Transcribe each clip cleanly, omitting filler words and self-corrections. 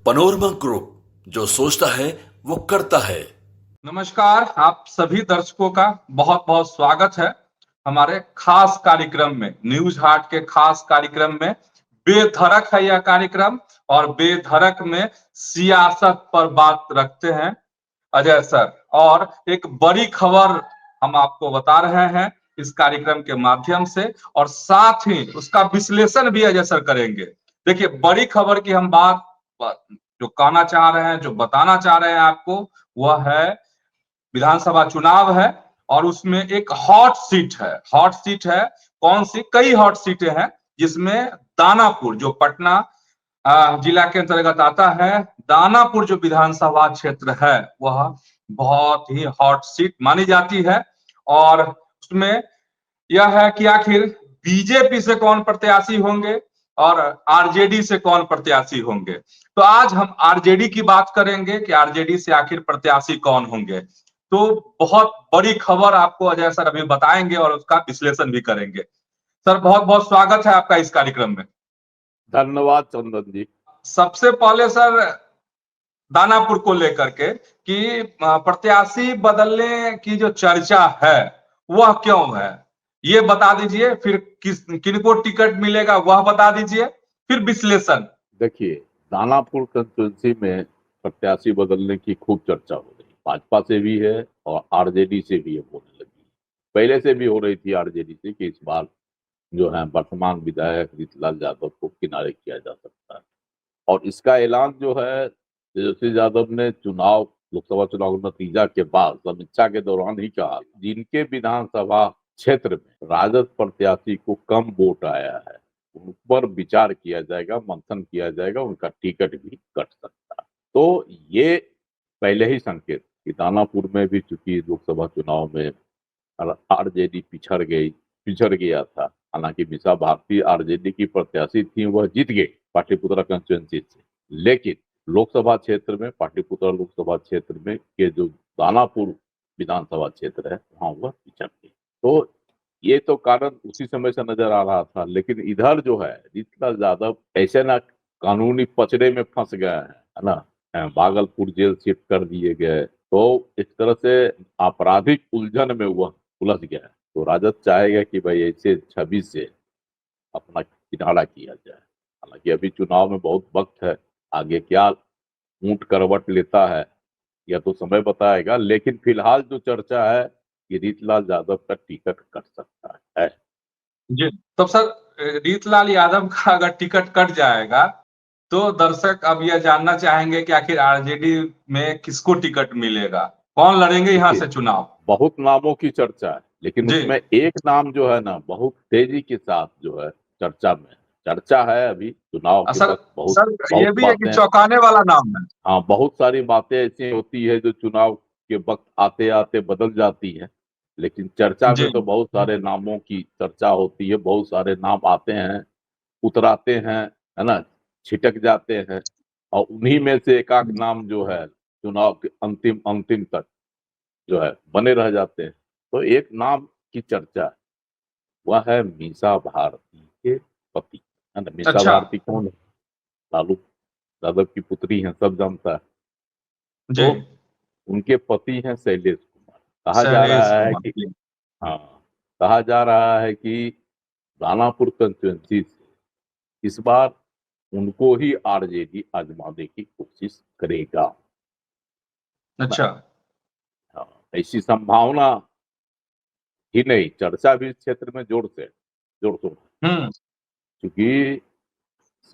Panorama group, जो सोचता है वो करता है। नमस्कार, आप सभी दर्शकों का बहुत बहुत स्वागत है हमारे खास कार्यक्रम में। न्यूज हाट के खास कार्यक्रम में बेधड़क है यह कार्यक्रम, और बेधड़क में सियासत पर बात रखते हैं अजय सर। और एक बड़ी खबर हम आपको बता रहे हैं इस कार्यक्रम के माध्यम से, और साथ ही उसका विश्लेषण भी अजय सर करेंगे। देखिए, बड़ी खबर की हम बात जो कहना चाह रहे हैं, जो बताना चाह रहे हैं आपको, वह है विधानसभा चुनाव है। और उसमें एक हॉट सीट है। हॉट सीट है कौन सी? कई हॉट सीटें हैं, जिसमें दानापुर, जो पटना जिला के अंतर्गत आता है, दानापुर जो विधानसभा क्षेत्र है, वह बहुत ही हॉट सीट मानी जाती है। और उसमें यह है कि आखिर बीजेपी से कौन प्रत्याशी होंगे और आरजेडी से कौन प्रत्याशी होंगे। तो आज हम आरजेडी की बात करेंगे कि आरजेडी से आखिर प्रत्याशी कौन होंगे। तो बहुत बड़ी खबर आपको अजय सर अभी बताएंगे और उसका विश्लेषण भी करेंगे। सर, बहुत बहुत स्वागत है आपका इस कार्यक्रम में। धन्यवाद चंदन जी। सबसे पहले सर, दानापुर को लेकर के कि प्रत्याशी बदलने की जो चर्चा है वह क्यों है, ये बता दीजिए। फिर किनको टिकट मिलेगा वह बता दीजिए, फिर विश्लेषण। देखिए, दानापुर कंस्टिट्यूंसी में प्रत्याशी बदलने की खूब चर्चा हो रही, भाजपा से भी है और आरजेडी से भी होने लगी। पहले से भी हो रही थी आरजेडी से कि इस बार जो है वर्तमान विधायक रीतलाल यादव को किनारे किया जा सकता है। और इसका ऐलान जो है तेजस्वी यादव ने लोकसभा चुनाव नतीजा के बाद समीक्षा के दौरान ही कहा। जिनके विधानसभा क्षेत्र में राजद प्रत्याशी को कम वोट आया है, उन पर विचार किया जाएगा, मंथन किया जाएगा, उनका टिकट भी कट सकता है। तो ये पहले ही संकेत कि दानापुर में भी चूंकि लोकसभा चुनाव में आरजेडी पिछड़ गया था। हालांकि मीसा भारती आरजेडी की प्रत्याशी थी, वह जीत गई पाटलिपुत्रा कंस्टिट्यूंसी से, लेकिन लोकसभा क्षेत्र में, पाटलिपुत्रा लोकसभा क्षेत्र में के जो दानापुर विधानसभा क्षेत्र है, वहां वह पिछड़ गई। तो ये तो कारण उसी समय से नजर आ रहा था। लेकिन इधर जो है रीतलाल यादव ऐसे ना कानूनी पचड़े में फंस गए हैं, है ना, भागलपुर जेल शिफ्ट कर दिए गए। तो एक तरह से आपराधिक उलझन में वह उलझ गया है। तो राजद चाहेगा कि भाई ऐसे छवि से अपना किनारा किया जाए। हालांकि अभी चुनाव में बहुत वक्त है, आगे क्या ऊंट करवट लेता है यह तो समय बताएगा। लेकिन फिलहाल जो चर्चा है कि रीतलाल यादव का टिकट कट सकता है। जी। तो सर, रीतलाल यादव का अगर टिकट कट जाएगा तो दर्शक अब यह जानना चाहेंगे कि आखिर आरजेडी में किसको टिकट मिलेगा, कौन लड़ेंगे यहाँ से चुनाव। बहुत नामों की चर्चा है, लेकिन जी। उसमें एक नाम जो है ना, बहुत तेजी के साथ जो है चर्चा है। अभी चुनाव के सर, वक्त बहुत सर ये बहुत भी है कि बातें, चौंकाने वाला नाम है। हाँ, बहुत सारी बातें ऐसी होती है जो चुनाव के वक्त आते आते बदल जाती है। लेकिन चर्चा जी। में तो बहुत सारे नामों की चर्चा होती है, बहुत सारे नाम आते हैं, उतराते हैं, है ना, छिटक जाते हैं, और उन्हीं में से एक आध नाम जो है चुनाव के अंतिम अंतिम तक जो है बने रह जाते हैं। तो एक नाम की चर्चा है, वह है मीसा भारती के पति, है ना। मीसा अच्छा। भारती कौन है? लालू यादव की पुत्री है, सब जानता है। जी। तो उनके पति हैं शैलेश कुमार। कहा जा शैलेश रहा है कुमार कि, जी। हाँ, कहा जा रहा है कि दानापुर कंस्टिट्यूंसी से इस बार उनको ही आरजेडी आजमाने की कोशिश करेगा। अच्छा। हाँ, ऐसी संभावना ही नहीं, चर्चा भी इस क्षेत्र में जोर शोर। हम्म। क्योंकि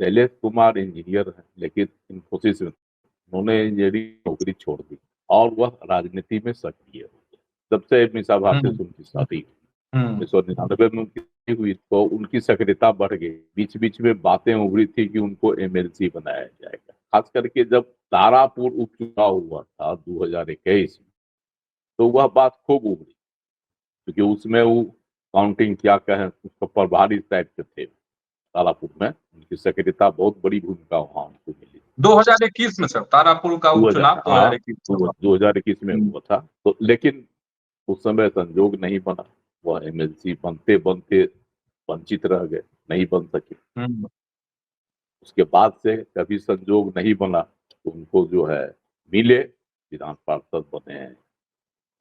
शैलेश कुमार इंजीनियर है, लेकिन इन्फोसिस में उन्होंने इंजीनियरिंग नौकरी छोड़ दी और वह राजनीति में सक्रिय हो गए। जब से मीसा भारती हम्म। से उनकी शादी हुई, हम्म। 1999 में उनकी हुई, तो उनकी सक्रियता बढ़ गई। बीच बीच में बातें उभरी थी कि उनको एमएलसी बनाया जाएगा। खास करके जब तारापुर उपचुनाव हुआ था 2021 में, तो वह बात खूब उभरी, क्योंकि उसमें वो काउंटिंग क्या कहें, उसका प्रभारी टाइप के थे। तारापुर में उनकी सक्रियता बहुत बड़ी भूमिका वहां उनको मिली। 2021 में सर, तारापुर का उपचुनाव 2021 में हुआ। 2021 में हुआ था। तो लेकिन उस समय संजोग नहीं बना, वह एमएलसी बनते बनते वंचित रह गए, नहीं बन सके। हम्म। उसके बाद से कभी संजोग नहीं बना, उनको जो है मिले, विधान पार्षद बने,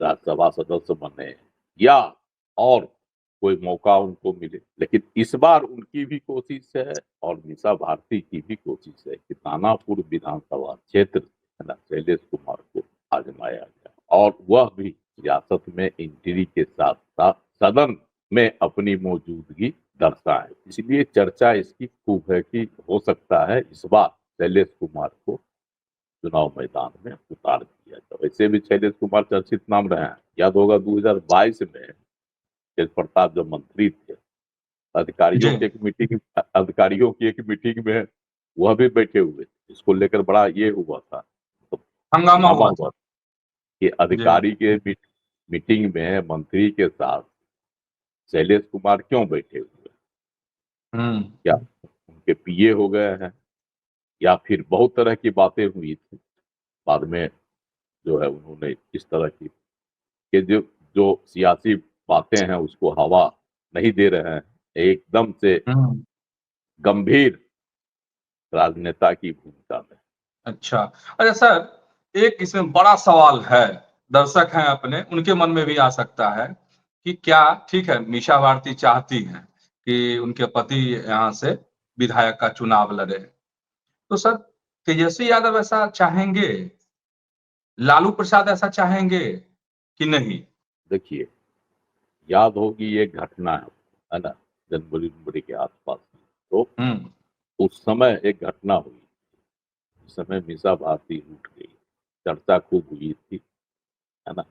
राज्यसभा सदस्य बने या और कोई मौका उनको मिले। लेकिन इस बार उनकी भी कोशिश है और मीसा भारती की भी कोशिश है कि दानापुर विधानसभा क्षेत्र है ना, शैलेश कुमार को आजमाया जाए और वह भी सियासत में एंट्री के साथ साथ सदन में अपनी मौजूदगी दर्शाए। इसलिए चर्चा इसकी खूब है कि हो सकता है इस बार शैलेश कुमार को चुनाव मैदान में उतार दिया जाए। वैसे भी शैलेश कुमार चर्चित नाम रहे हैं। याद होगा 2022 में तेज प्रताप जब मंत्री थे, जी। अधिकारियों की एक मीटिंग में वह भी बैठे हुए थे। इसको लेकर बड़ा ये हुआ था, तो हंगामा हंगामा हुआ हुआ था। था कि जी। अधिकारी के मीटिंग में मंत्री के साथ शैलेश कुमार क्यों बैठे हुए, हम्म। क्या उनके पीए हो गए हैं या फिर बहुत तरह की बातें हुई थी। बाद में जो है उन्होंने इस तरह की कि जो सियासी बातें हैं उसको हवा नहीं दे रहे हैं, एकदम से हम्म। गंभीर राजनेता की भूमिका में। अच्छा। अच्छा सर, एक इसमें बड़ा सवाल है, दर्शक हैं अपने, उनके मन में भी आ सकता है कि क्या ठीक है, मीसा भारती चाहती हैं कि उनके पति यहाँ से विधायक का चुनाव लड़े, तो सर तेजस्वी यादव ऐसा चाहेंगे, लालू प्रसाद ऐसा चाहेंगे कि नहीं? देखिए, याद होगी ये घटना है ना, जनवरी के आसपास। तो हम्म। उस समय एक घटना हुई, उस समय मीसा भारती रूठ गई, चर्चा खूब हुई थी, है ना।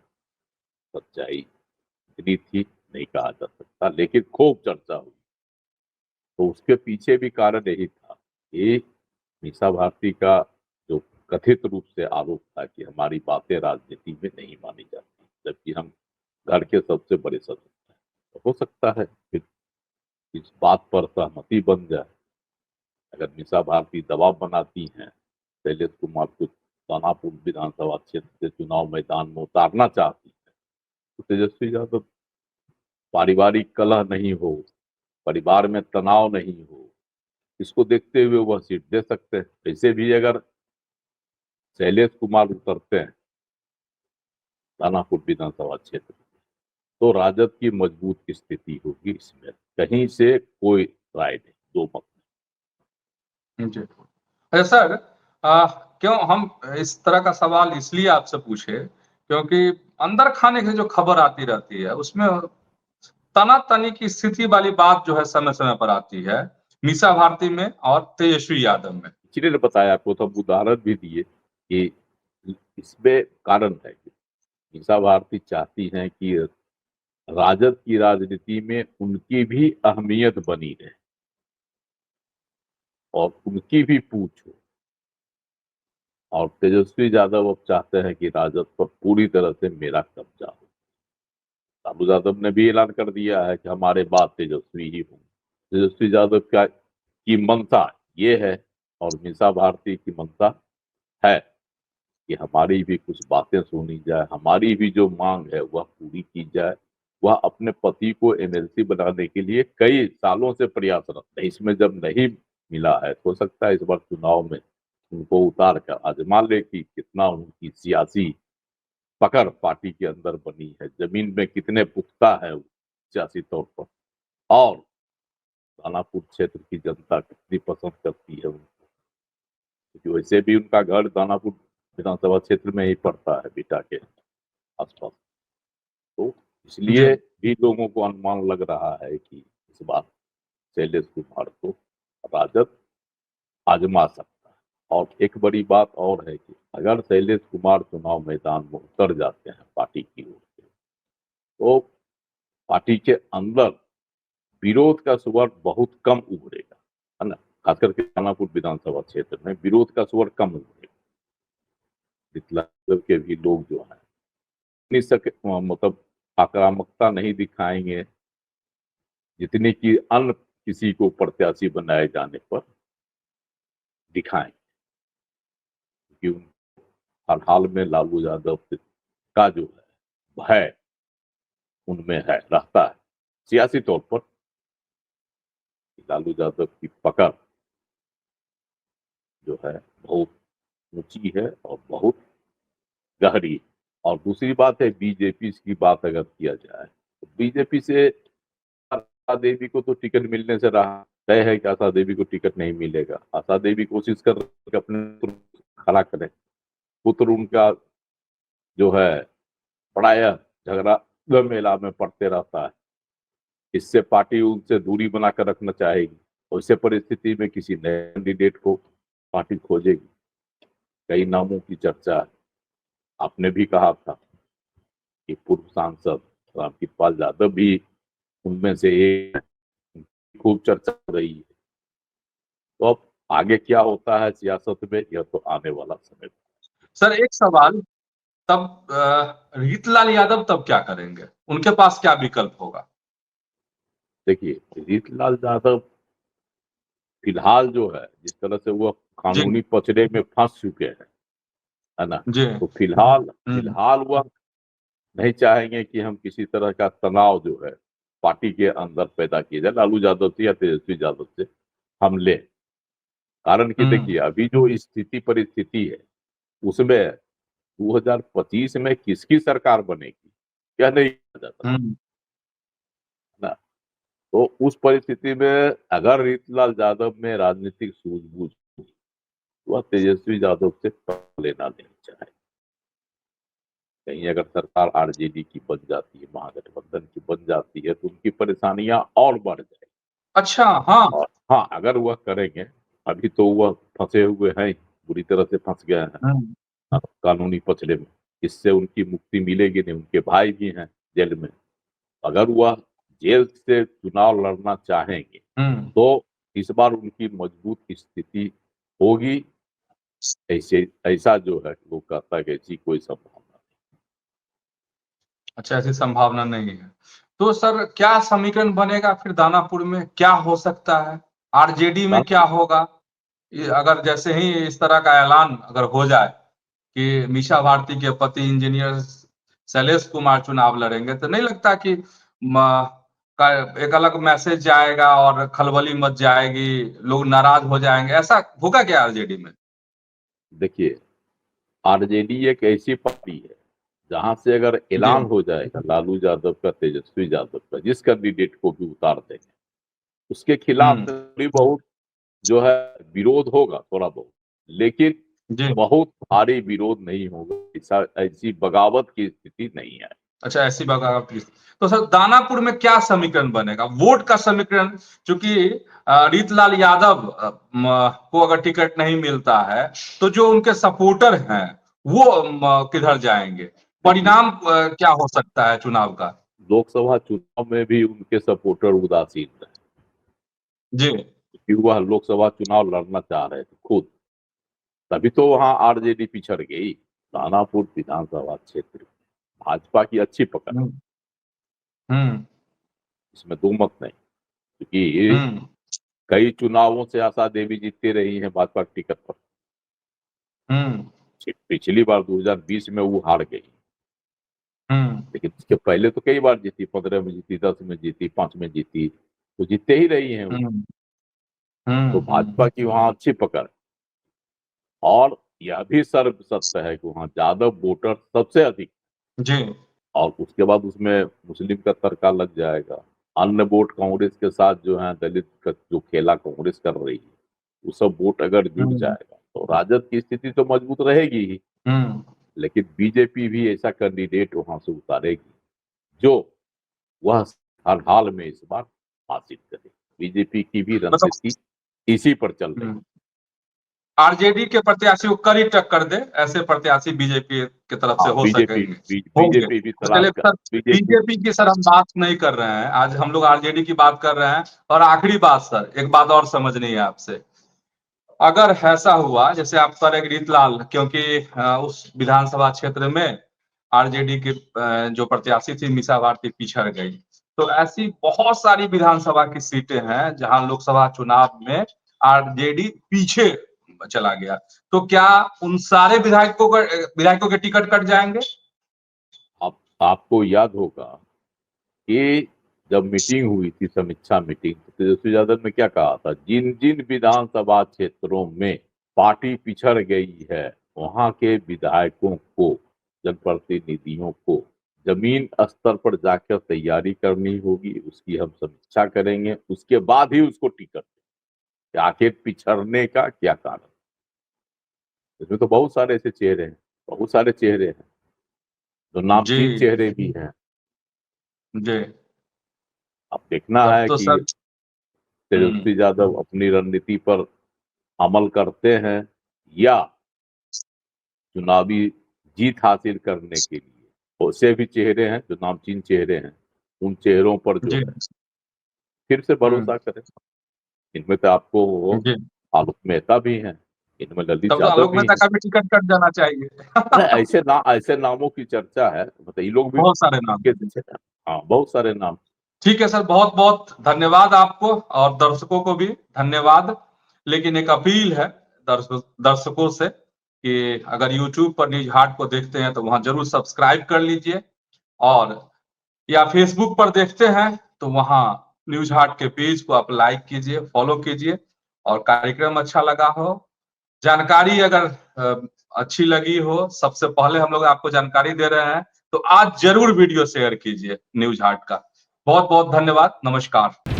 सच्चाई इतनी थी नहीं कहा जा सकता, लेकिन खूब चर्चा हुई। तो उसके पीछे भी कारण यही था कि मीसा भारती का जो कथित रूप से आरोप था कि हमारी बातें राजनीति में नहीं मानी जाती, जबकि हम घर के सबसे बड़े सदस्य हैं। तो हो सकता है कि इस बात पर सहमति बन जाए। अगर मीसा भारती दबाव बनाती हैं शैलेश कुमार को दानापुर विधानसभा क्षेत्र से चुनाव मैदान में उतारना चाहती है, तो तेजस्वी यादव पारिवारिक कलह नहीं हो, परिवार में तनाव नहीं हो, इसको देखते हुए वह सीट दे सकते हैं। वैसे भी अगर शैलेश कुमार उतरते हैं दानापुर विधानसभा क्षेत्र, तो राजद की मजबूत स्थिति होगी। इसमें कहीं से कोई राय नहीं, दो मत। जी। अच्छा सर, क्यों हम इस तरह का सवाल इसलिए आपसे पूछे, क्योंकि अंदर खाने की जो खबर आती रहती है उसमें तनातनी की स्थिति वाली बात जो है समय समय पर आती है, मीसा भारती में और तेजस्वी यादव में। इसलिए बताया आपको, तो हम उदाहरण भी दिए कि इसमें कारण है कि मीसा भारती चाहती हैं कि राजद की राजनीति में उनकी भी अहमियत बनी रहे और उनकी भी पूछ हो। और तेजस्वी यादव अब चाहते हैं कि राजद पर पूरी तरह से मेरा कब्जा हो। लालू यादव ने भी ऐलान कर दिया है कि हमारे बाद तेजस्वी ही होंगे। तेजस्वी यादव की मंशा ये है और मीसा भारती की मंशा है कि हमारी भी कुछ बातें सुनी जाए, हमारी भी जो मांग है वह पूरी की जाए। वह अपने पति को एमएलसी बनाने के लिए कई सालों से प्रयासरत है। इसमें जब नहीं मिला है तो हो सकता है इस बार चुनाव में उनको उतार कर आजमा ले कि कितना उनकी सियासी पकड़ पार्टी के अंदर बनी है, जमीन में कितने पुख्ता है वो सियासी तौर पर, और दानापुर क्षेत्र की जनता कितनी पसंद करती है उनको, क्योंकि वैसे भी उनका घर दानापुर विधानसभा क्षेत्र में ही पड़ता है, बिटा के आसपास। तो जी। इसलिए भी लोगों को अनुमान लग रहा है कि इस बार शैलेश कुमार को राजद आजमा सकता है। और एक बड़ी बात और है कि अगर शैलेश कुमार चुनाव मैदान में उतर जाते हैं पार्टी की ओर से, तो पार्टी के अंदर विरोध का स्वर बहुत कम उभरेगा, है ना। खासकर के दानापुर विधानसभा क्षेत्र में विरोध का स्वर कम उभरेगा। के भी लोग जो है मतलब आक्रामकता नहीं दिखाएंगे जितनी कि अन्य किसी को प्रत्याशी बनाए जाने पर दिखाएंगे, क्योंकि हर हाल में लालू यादव का जो है भय उनमें है, रहता है सियासी तौर पर। लालू यादव की पकड़ जो है बहुत ऊंची है और बहुत गहरी है। और दूसरी बात है, बीजेपी की बात अगर किया जाए तो बीजेपी से आशा देवी को तो टिकट मिलने से रहा तय है कि आशा देवी को टिकट नहीं मिलेगा। आशा देवी कोशिश कर रही है कि अपने पुत्र को खड़ा करें। पुत्र उनका जो है प्रायः झगड़ा मेला में पड़ते रहता है। इससे पार्टी उनसे दूरी बनाकर रखना चाहेगी और इसे परिस्थिति में किसी नए कैंडिडेट को पार्टी खोजेगी। कई नामों की चर्चा है। आपने भी कहा था कि पूर्व सांसद रामकृपाल यादव भी उनमें से एक है। खूब चर्चा हो रही है। तो अब आगे क्या होता है सियासत में, यह तो आने वाला समय। सर एक सवाल, तब रीतलाल यादव तब क्या करेंगे? उनके पास क्या विकल्प होगा? देखिए, रीतलाल यादव फिलहाल जो है, जिस तरह से वो जी कानूनी पचड़े में फंस चुके हैं, है ना, जी। तो फिलहाल हम्म फिलहाल वह नहीं चाहेंगे कि हम किसी तरह का तनाव जो है पार्टी के अंदर पैदा किया जाए लालू यादव से या तेजस्वी यादव से हम ले। कारण कि हम्म देखिए, अभी जो स्थिति परिस्थिति है उसमें 2025 में किसकी सरकार बनेगी यह नहीं कहा जाता, हम्म है ना। तो उस परिस्थिति में अगर रीतलाल यादव में राजनीतिक सूझबूझ हो, तो वह तेजस्वी यादव से लेना नहीं चाहे। कहीं अगर सरकार आरजेडी की बन जाती है, महागठबंधन की बन जाती है, तो उनकी परेशानियां और बढ़ जाएगी। अच्छा, हाँ। और हाँ, अगर वह करेंगे, अभी तो वह फंसे हुए हैं, बुरी तरह से फंस गए हैं हम्म कानूनी पचड़े में। इससे उनकी मुक्ति मिलेगी नहीं। उनके भाई भी हैं जेल में। अगर वह जेल से चुनाव लड़ना चाहेंगे हम्म। तो इस बार उनकी मजबूत स्थिति होगी। ऐसे ऐसा जो है वो कहता है कि ऐसी कोई संभावना। अच्छा, ऐसी संभावना नहीं है। तो सर क्या समीकरण बनेगा फिर दानापुर में? क्या हो सकता है? आरजेडी में क्या होगा? अगर जैसे ही इस तरह का ऐलान अगर हो जाए कि मीसा भारती के पति इंजीनियर शैलेश कुमार चुनाव लड़ेंगे, तो नहीं लगता कि एक अलग मैसेज जाएगा और खलबली मच जाएगी, लोग नाराज हो जाएंगे? ऐसा होगा क्या आरजेडी में? देखिए, आरजेडी एक ऐसी पार्टी है जहां से अगर जी। ऐलान हो जाएगा लालू यादव का, तेजस्वी यादव का, जिस कैंडिडेट को भी उतार देंगे, उसके खिलाफ हम्म। थोड़ी बहुत जो है विरोध होगा, थोड़ा बहुत, लेकिन जी। बहुत भारी विरोध नहीं होगा। ऐसा ऐसी बगावत की स्थिति नहीं है। अच्छा, ऐसी बगावत की। तो सर दानापुर में क्या समीकरण बनेगा? वोट का समीकरण, क्योंकि रीतलाल यादव को अगर टिकट नहीं मिलता है तो जो उनके सपोर्टर हैं वो किधर जाएंगे? देखिए, परिणाम क्या हो सकता है चुनाव का? लोकसभा चुनाव में भी उनके सपोर्टर उदासीन रहे, जी। क्योंकि वह लोकसभा चुनाव लड़ना चाह रहे थे खुद। तभी तो वहां आरजेडी पिछड़ गई। दानापुर विधानसभा क्षेत्र भाजपा की अच्छी पकड़, हम्म हम्म इसमें दो मत नहीं। क्योंकि हम्म कई चुनावों से आशा देवी जीतती रही है भाजपा की टिकट पर। हम्म पिछली बार 2020 में वो हार गई, हम्म लेकिन उसके पहले तो कई बार जीती। 15 में जीती, 10 में जीती, 5 में जीती, तो जीतते ही रही है वो। हम्म तो भाजपा की वहां अच्छी पकड़। और यह भी सर्व सत्य है कि वहां यादव वोटर सबसे अधिक। जी। और उसके बाद उसमें मुस्लिम का तड़का लग जाएगा। अन्य वोट कांग्रेस के साथ जो है, दलित का जो खेला कांग्रेस कर रही है, वो सब वोट अगर जुड़ हम्म जाएगा तो राजद की स्थिति तो मजबूत रहेगी ही। हम्म लेकिन बीजेपी भी ऐसा कैंडिडेट वहां से उतारेगी जो वह हर हाल में इस बार हासिल करे। बीजेपी की भी मतलब रणनीति इसी पर चल रही है। आरजेडी के प्रत्याशी को कड़ी टक्कर दे, ऐसे प्रत्याशी बीजेपी की तरफ से हाँ, हो सकेंगे, होंगे। बीजेपी भी तो तलाश चलिए कर सर, बीजेपी। बीजेपी की सर हम बात नहीं कर रहे हैं, आज हम लोग आरजेडी की बात कर रहे हैं। और आखिरी बात सर, एक बात और समझनी है आपसे। अगर ऐसा हुआ जैसे आप सर एक रीतलाल, क्योंकि उस विधानसभा क्षेत्र में आरजेडी के जो प्रत्याशी थी मीसा भारती पिछड़ गई, तो ऐसी बहुत सारी विधानसभा की सीटें हैं जहां लोकसभा चुनाव में आरजेडी पीछे चला गया। तो क्या उन सारे विधायकों के टिकट कट जाएंगे? आपको याद होगा कि जब मीटिंग हुई थी, समीक्षा मीटिंग, तो तेजस्वी यादव ने क्या कहा था, जिन जिन विधानसभा क्षेत्रों में पार्टी पिछड़ गई है वहां के विधायकों को, जनप्रतिनिधियों को जमीन स्तर पर जाकर तैयारी करनी होगी, उसकी हम समीक्षा करेंगे, उसके बाद ही उसको टिकट देंगे। आखिर पिछड़ने का क्या कारण? इसमें तो बहुत सारे ऐसे चेहरे हैं, बहुत सारे चेहरे हैं, जो नामचीन जी चेहरे भी हैं। जी। अब देखना तब है तो कि सर। तेजस्वी यादव अपनी रणनीति पर अमल करते हैं या चुनावी जीत हासिल करने के लिए बहुत से भी चेहरे हैं जो नामचीन चेहरे हैं, उन चेहरों पर जो जी। है फिर से भरोसा करें। इनमें तो आपको वो जी। आलोक मेहता भी हैं, इनमें ललित तब तो यादव आलोक भी मेहता हैं। का भी टिकट कट जाना चाहिए। अरे ऐसे नामों की चर्चा है, मतलब ये लोग भी बहुत सारे नाम। हाँ, बहुत सारे नाम। ठीक है सर, बहुत बहुत धन्यवाद आपको और दर्शकों को भी धन्यवाद। लेकिन एक अपील है दर्शकों से कि अगर YouTube पर न्यूज हाट को देखते हैं तो वहां जरूर सब्सक्राइब कर लीजिए, और या फेसबुक पर देखते हैं तो वहां न्यूज हाट के पेज को आप लाइक कीजिए, फॉलो कीजिए। और कार्यक्रम अच्छा लगा हो, जानकारी अगर अच्छी लगी हो, सबसे पहले हम लोग आपको जानकारी दे रहे हैं, तो आज जरूर वीडियो शेयर कीजिए न्यूज हाट का। बहुत बहुत धन्यवाद, नमस्कार।